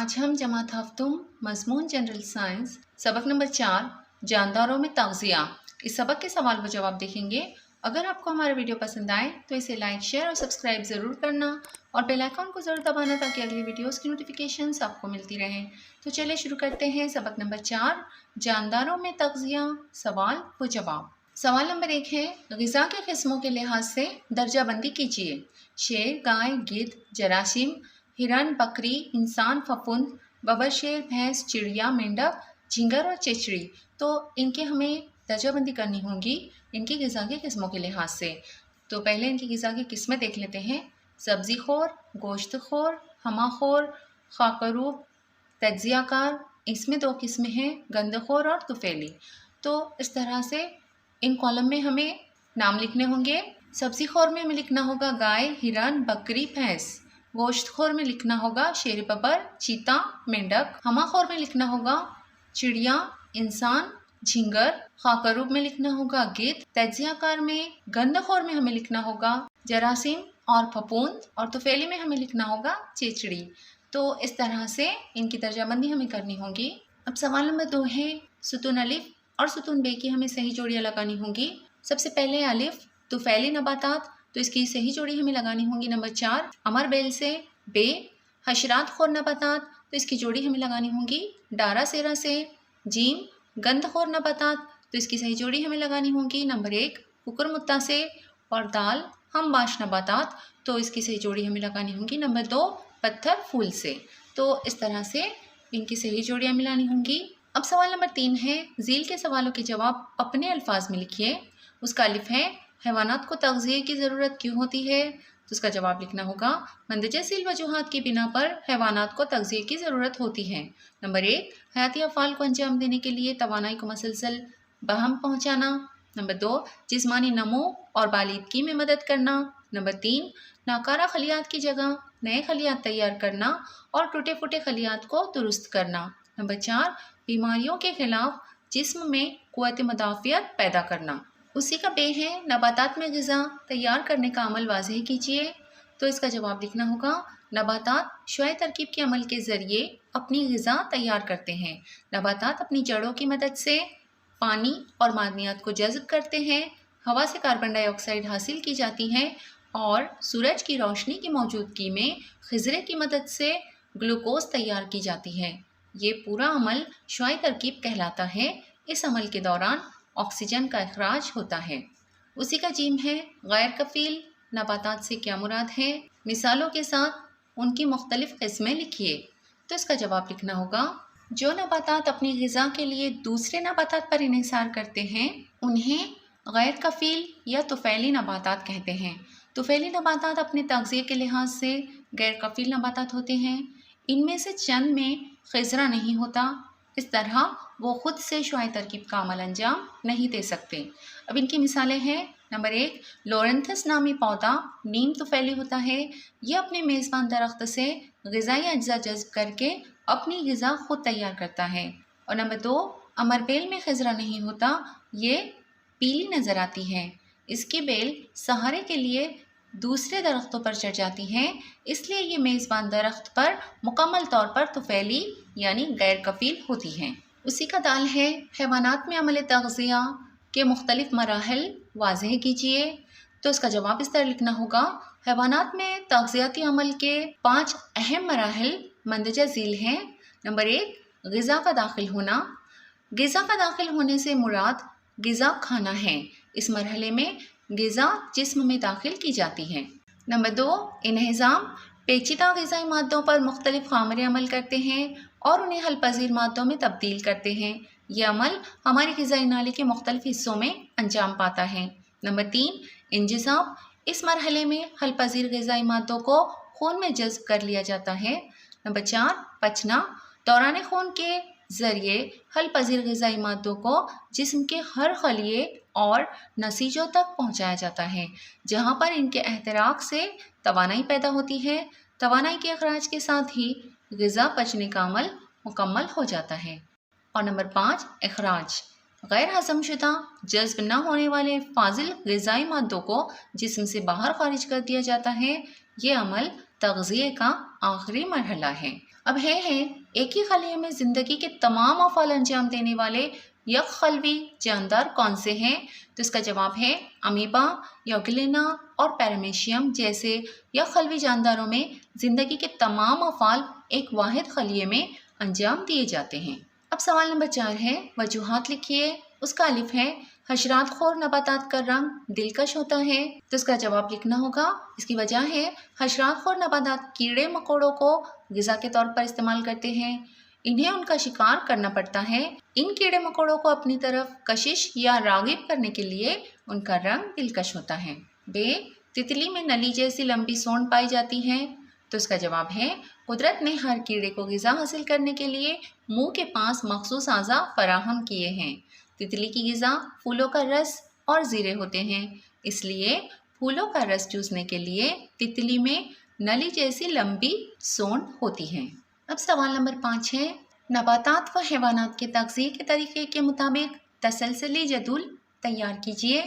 आज हम जमात हफ्तुम मज़मून general science सबक नंबर 4 जानदारों में तग़ज़िया इस सबक के सवाल व जवाब देखेंगे। अगर आपको हमारा वीडियो पसंद आए तो इसे लाइक शेयर और सब्सक्राइब ज़रूर करना और बेल आइकन को ज़रूर दबाना ताकि अगली वीडियोस की नोटिफिकेशंस आपको मिलती रहें। तो चलिए शुरू करते हैं सबक नंबर 4 जानदारों में तग़ज़िया सवाल व जवाब। सवाल नंबर 1 है, ग़िज़ा के किस्मों के लिहाज से दर्जा बंदी कीजिए। शेर, गाय, गिद्ध, जरासीम, हिरन, बकरी, इंसान, फफूंद, बबर, शेर, भैंस, चिड़िया, मेंढक, झींगर और चिचड़ी। तो इनके हमें दर्जाबंदी करनी होगी इनकी ग़िज़ा के किस्मों के लिहाज से। तो पहले इनकी ग़िज़ा की किस्में देख लेते हैं। सब्ज़ी खोर, गोश्त खोर, हमाखोर, खाकरूब, तज्ज़ियाकार। इसमें 2 किस्में हैं, गंदखोर और तुफ़ैली। तो इस तरह से इन कॉलम में हमें नाम लिखने होंगे। सब्ज़ी खोर में हमें लिखना होगा गाय, हिरन, बकरी, भैंस। गोश्तखोर में लिखना होगा शेर, बबर, चीता, मेंढक। हमाखोर में लिखना होगा चिड़िया, इंसान, झींगर। खाकरूब में लिखना होगा गिद्ध। तज्ज़ियाकार में, गंदखोर में हमें लिखना होगा जरासीम और फफूंद और तुफ़ैली में हमें लिखना होगा चिचड़ी। तो इस तरह से इनकी दर्जाबंदी हमें करनी होगी। अब सवाल नंबर 2 है, सुतून अलिफ और सुतून बे की हमें सही जोड़ियाँ लगानी होंगी। सबसे पहले अलिफ तुफ़ैली नबातात, तो इसकी सही जोड़ी हमें लगानी होगी नंबर 4 अमर बेल से। बे हशरात खोर नबातात, तो इसकी जोड़ी हमें लगानी होगी डारा सेरा से। जीम गंदखोर नबातात, तो इसकी सही जोड़ी हमें लगानी होगी नंबर 1 कुकुर मुत्ता से। और दाल हम बाश नबातात, तो इसकी सही जोड़ी हमें लगानी होगी नंबर 2 पत्थर फूल से। तो इस तरह से इनकी सही जोड़ियाँ मिलानी होंगी। अब सवाल नंबर 3 है, झील के सवालों के जवाब अपने अल्फाज में लिखिए। उसका अलिफ है, हैवानात को तग़ज़िये की ज़रूरत क्यों होती है? तो उसका जवाब लिखना होगा मंदरजा झील वजूहात की बिना पर हैवानात को तग़ज़िये की ज़रूरत होती है। नंबर 1 हयाती अफ़ाल को अंजाम देने के लिए तवानाई को मसलसल बहम पहुँचाना। नंबर 2 जिस्मानी नमो और बालिदगी में मदद करना। नंबर 3 नाकारा खलियात की जगह नए खलियात तैयार करना और टूटे फूटे खलियात को दुरुस्त करना। नंबर 4 बीमारियों के खिलाफ जिस्म में क़ुव्वत मुदाफ़ियत पैदा करना। उसी का बे है, नबातात में ग़िज़ा तैयार करने का अमल वाज़ेह कीजिए। तो इसका जवाब लिखना होगा नबातात शुआई तरकीब के अमल के ज़रिए अपनी ग़िज़ा तैयार करते हैं। नबातात अपनी जड़ों की मदद से पानी और मादनियात को जज़्ब करते हैं। हवा से कार्बन डाइऑक्साइड हासिल की जाती है और सूरज की रोशनी की मौजूदगी में खिज़रे की मदद से ग्लूकोज़ तैयार की जाती है। ये पूरा अमल शुआई तरकीब कहलाता है। इस अमल के दौरान ऑक्सीजन का इखराज होता है। उसी का जीम है, गैर कफ़ील नबातात से क्या मुराद है? मिसालों के साथ उनकी मुख्तलिफ़ किस्में लिखिए। तो इसका जवाब लिखना होगा जो नबातात अपनी ग़िज़ा के लिए दूसरे नबातात पर इन्हिसार करते हैं उन्हें गैर कफ़ील या तुफ़ैली नबातात कहते हैं। तुफ़ैली नबातात अपने तग़ज़िये के लिहाज से गैर कफ़ील नबातात होते हैं। इनमें से चंद में खिज़रा नहीं होता, इस तरह वो खुद से शुआई तरकीब का अमल अंजाम नहीं दे सकते। अब इनकी मिसालें हैं। नंबर 1 लोरेंथस नामी पौधा नीम तुफ़ैली होता है। यह अपने मेज़बान दरख्त से ग़िज़ाई अज्जा जज़्ब करके अपनी ग़िज़ा खुद तैयार करता है। और नंबर 2 अमरबेल में खिज़रा नहीं होता, ये पीली नज़र आती है। इसकी बेल सहारे के लिए दूसरे दरख्तों पर चढ़ जाती हैं, इसलिए ये मेज़बान दरख्त पर मुकम्मल तौर पर तुफ़ैली यानी गैर कफ़ील होती हैं। उसी का दाल है, हैवानात में अमल तग़ज़िया के मुख्तलिफ़ मराहिल वाज़ेह कीजिए। तो इसका जवाब इस तरह लिखना होगा हैवानात में तग़ज़ियाती अमल के 5 अहम मराहिल मंदरजा झील हैं। नंबर 1 ग़िज़ा का दाखिल होना। ग़िज़ा का दाखिल होने से मुराद ग़िज़ा खाना है। इस मरहले में ग़िज़ा जिस्म में दाखिल की जाती है। नंबर 2 इन्हिज़ाम। पेचीदा ग़िज़ाई मादों पर मुख्तलिफ़ ख़ामरे अमल करते हैं और उन्हें हल पज़ीर मादों में तब्दील करते हैं। यह अमल हमारी ग़िज़ाई नाली के मुख्तलिफ़ हिस्सों में अंजाम पाता है। नंबर 3 इंजिज़ाब। इस मरहले में हल पज़ीर ग़िज़ाई मादों को खून में जज़्ब कर लिया जाता है। नंबर 4 पचना। दौरान खून के ज़रिए हल पज़ीर ग़िज़ाई मादों को जिस्म के हर खलिए और नसीजों तक पहुँचाया जाता है, जहाँ पर इनके एहतराक से तवानाई पैदा होती है। तवानाई के अखराज के साथ ही ग़िज़ा पचने का अमल मुकम्मल हो जाता है। और नंबर 5 इखराज। गैर हज़म शुदा जज़्ब न होने वाले फाजिल ग़िज़ाई मादों को जिस्म से बाहर खारिज कर दिया जाता है। ये अमल तग़ज़िये का आखिरी मरहला है। अब है ایک ہی خلیے میں زندگی کے تمام افعال انجام دینے والے یک خلوی جاندار کون سے ہیں؟ تو اس کا جواب ہے امیبا، یوگلینا اور پیرامیشیم جیسے یک خلوی جانداروں میں زندگی کے تمام افعال ایک واحد خلیے میں انجام دیے جاتے ہیں۔ اب سوال نمبر 4 ہے، وجوہات لکھیے۔ اس کا الف ہے، حشرات خور نباتات کا رنگ دلکش ہوتا ہے، تو اس کا جواب لکھنا ہوگا۔ اس کی وجہ ہے حشرات خور نباتات کیڑے مکوڑوں کو غذا کے طور پر استعمال کرتے ہیں، انہیں ان کا شکار کرنا پڑتا ہے۔ ان کیڑے مکوڑوں کو اپنی طرف کشش یا راغب کرنے کے لیے ان کا رنگ دلکش ہوتا ہے۔ ب، تتلی میں نلی جیسی لمبی سونڈ پائی جاتی ہے، تو اس کا جواب ہے قدرت نے ہر کیڑے کو غذا حاصل کرنے کے لیے منہ کے پاس مخصوص اعضاء فراہم کیے ہیں۔ تتلی کی غذا پھولوں کا رس اور زیرے ہوتے ہیں، اس لیے پھولوں کا رس چوسنے کے لیے تتلی میں نلی جیسی لمبی سونڈ ہوتی ہے۔ اب سوال نمبر 5 ہے، نباتات و حیوانات کے تغذیے کے طریقے کے مطابق تسلسلی جدول تیار کیجیے۔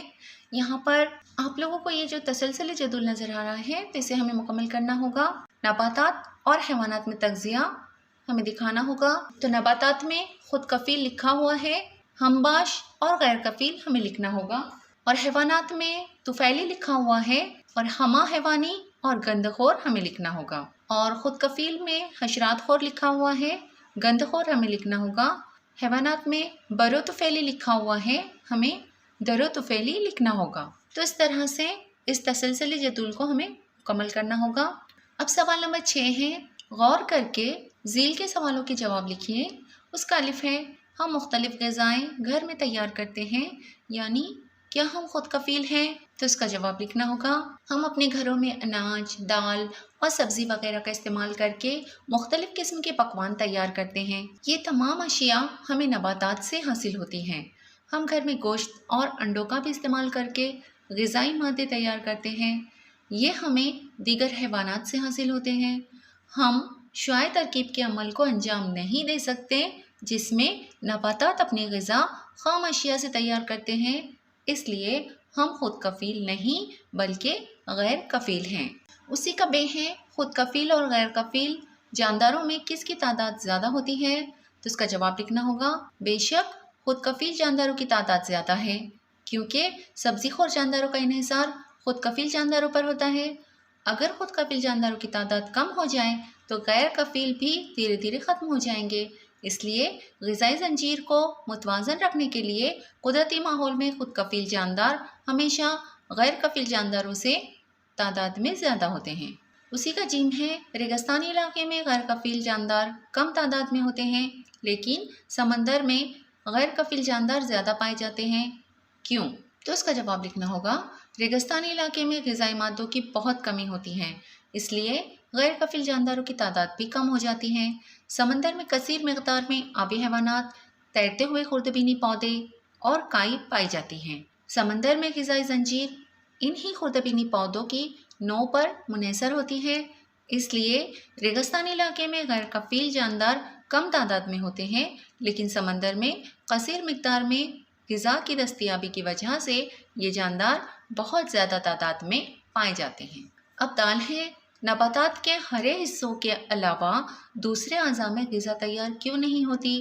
یہاں پر آپ لوگوں کو یہ جو تسلسلی جدول نظر آ رہا ہے تو اسے ہمیں مکمل کرنا ہوگا۔ نباتات اور حیوانات میں تغذیہ ہمیں دکھانا ہوگا، تو نباتات میں خود کفیل لکھا ہوا ہے، ہمباش اور غیر کفیل ہمیں لکھنا ہوگا، اور حیوانات میں طفیلی لکھا ہوا ہے اور ہمہ حیوانی اور گند خور ہمیں لکھنا ہوگا، اور خود کفیل میں حشرات خور لکھا ہوا ہے، گند خور ہمیں لکھنا ہوگا۔ حیوانات میں برو طفیلی لکھا ہوا ہے، ہمیں درو طفیلی لکھنا ہوگا۔ تو اس طرح سے اس تسلسلی جدول کو ہمیں مکمل کرنا ہوگا۔ اب سوال نمبر 6 ہے، غور کر کے ذیل کے سوالوں کے جواب لکھیے۔ اس کا الف ہے، ہم مختلف غذائیں گھر میں تیار کرتے ہیں، یعنی کیا ہم خود کفیل ہیں؟ تو اس کا جواب لکھنا ہوگا، ہم اپنے گھروں میں اناج، دال اور سبزی وغیرہ کا استعمال کر کے مختلف قسم کے پکوان تیار کرتے ہیں۔ یہ تمام اشیاء ہمیں نباتات سے حاصل ہوتی ہیں۔ ہم گھر میں گوشت اور انڈوں کا بھی استعمال کر کے غذائی مادے تیار کرتے ہیں، یہ ہمیں دیگر حیوانات سے حاصل ہوتے ہیں۔ ہم شعاع ترکیب کے عمل کو انجام نہیں دے سکتے جس میں نباتات اپنی غذا خام اشیاء سے تیار کرتے ہیں، اس لیے ہم خود کفیل نہیں بلکہ غیر کفیل ہیں۔ اسی کا بے ہے، خود کفیل اور غیر کفیل جانداروں میں کس کی تعداد زیادہ ہوتی ہے؟ تو اس کا جواب لکھنا ہوگا، بے شک خود کفیل جانداروں کی تعداد زیادہ ہے، کیونکہ سبزی خور جانداروں کا انحصار خود کفیل جانداروں پر ہوتا ہے۔ اگر خود کفیل جانداروں کی تعداد کم ہو جائے تو غیر کفیل بھی دھیرے دھیرے ختم ہو جائیں گے، اس لیے غذائی زنجیر کو متوازن رکھنے کے لیے قدرتی ماحول میں خود کفیل جاندار ہمیشہ غیر کفیل جانداروں سے تعداد میں زیادہ ہوتے ہیں۔ اسی کا جیم ہے، ریگستانی علاقے میں غیر کفیل جاندار کم تعداد میں ہوتے ہیں، لیکن سمندر میں غیر کفیل جاندار زیادہ پائے جاتے ہیں، کیوں؟ تو اس کا جواب لکھنا ہوگا، ریگستانی علاقے میں غذائی مادوں کی بہت کمی ہوتی ہے، اس لیے غیر کفیل جانداروں کی تعداد بھی کم ہو جاتی ہے۔ سمندر میں کثیر مقدار میں آبی حیوانات، تیرتے ہوئے خردبینی پودے اور کائی پائی جاتی ہیں۔ سمندر میں غذائی زنجیر انہی خردبینی پودوں کی نوع پر منحصر ہوتی ہے، اس لیے ریگستانی علاقے میں غیر کفیل جاندار کم تعداد میں ہوتے ہیں، لیکن سمندر میں کثیر مقدار میں غذا کی دستیابی کی وجہ سے یہ جاندار بہت زیادہ تعداد میں پائے جاتے ہیں۔ اب دال ہے، نباتات کے ہرے حصوں کے علاوہ دوسرے اعضاء میں غذا تیار کیوں نہیں ہوتی؟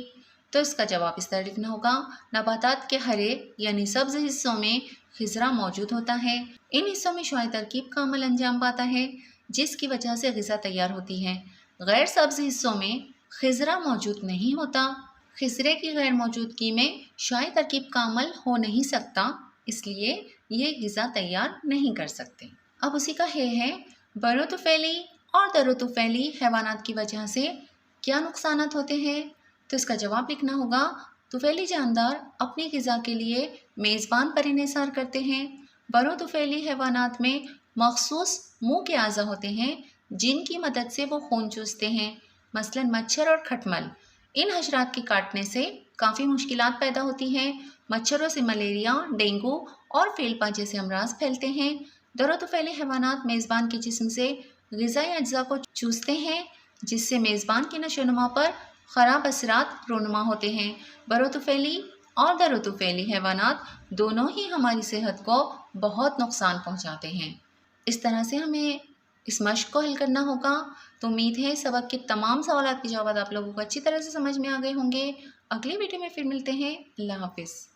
تو اس کا جواب اس طرح لکھنا ہوگا، نباتات کے ہرے یعنی سبز حصوں میں خضرہ موجود ہوتا ہے، ان حصوں میں شعاع ترکیب کا عمل انجام پاتا ہے جس کی وجہ سے غذا تیار ہوتی ہے۔ غیر سبز حصوں میں خضرہ موجود نہیں ہوتا، خضرے کی غیر موجودگی میں شعاع ترکیب کا عمل ہو نہیں سکتا، اس لیے یہ غذا تیار نہیں کر سکتے۔ اب اسی کا ہے، برو طفیلی اور درو طفیلی حیوانات کی وجہ سے کیا نقصانات ہوتے ہیں؟ تو اس کا جواب لکھنا ہوگا، طفیلی جاندار اپنی غذا کے لیے میزبان پر انحصار کرتے ہیں۔ برو طفیلی حیوانات میں مخصوص منہ کے اعضاء ہوتے ہیں جن کی مدد سے وہ خون چوستے ہیں، مثلاً مچھر اور کھٹمل۔ ان حشرات کے کاٹنے سے کافی مشکلات پیدا ہوتی ہیں، مچھروں سے ملیریا، ڈینگو اور فیلپا جیسے امراض پھیلتے ہیں۔ درو طفیلی حیوانات میزبان کے جسم سے غذائی اجزاء کو چوستے ہیں جس سے میزبان کی نشو و نما پر خراب اثرات رونما ہوتے ہیں۔ برو طفیلی اور درو طفیلی حیوانات دونوں ہی ہماری صحت کو بہت نقصان پہنچاتے ہیں۔ اس طرح سے ہمیں اس مشق کو حل کرنا ہوگا۔ تو امید ہے سبق کے تمام سوالات کے جوابات آپ لوگوں کو اچھی طرح سے سمجھ میں آ گئے ہوں گے۔ اگلی ویڈیو میں پھر ملتے ہیں۔ اللہ حافظ۔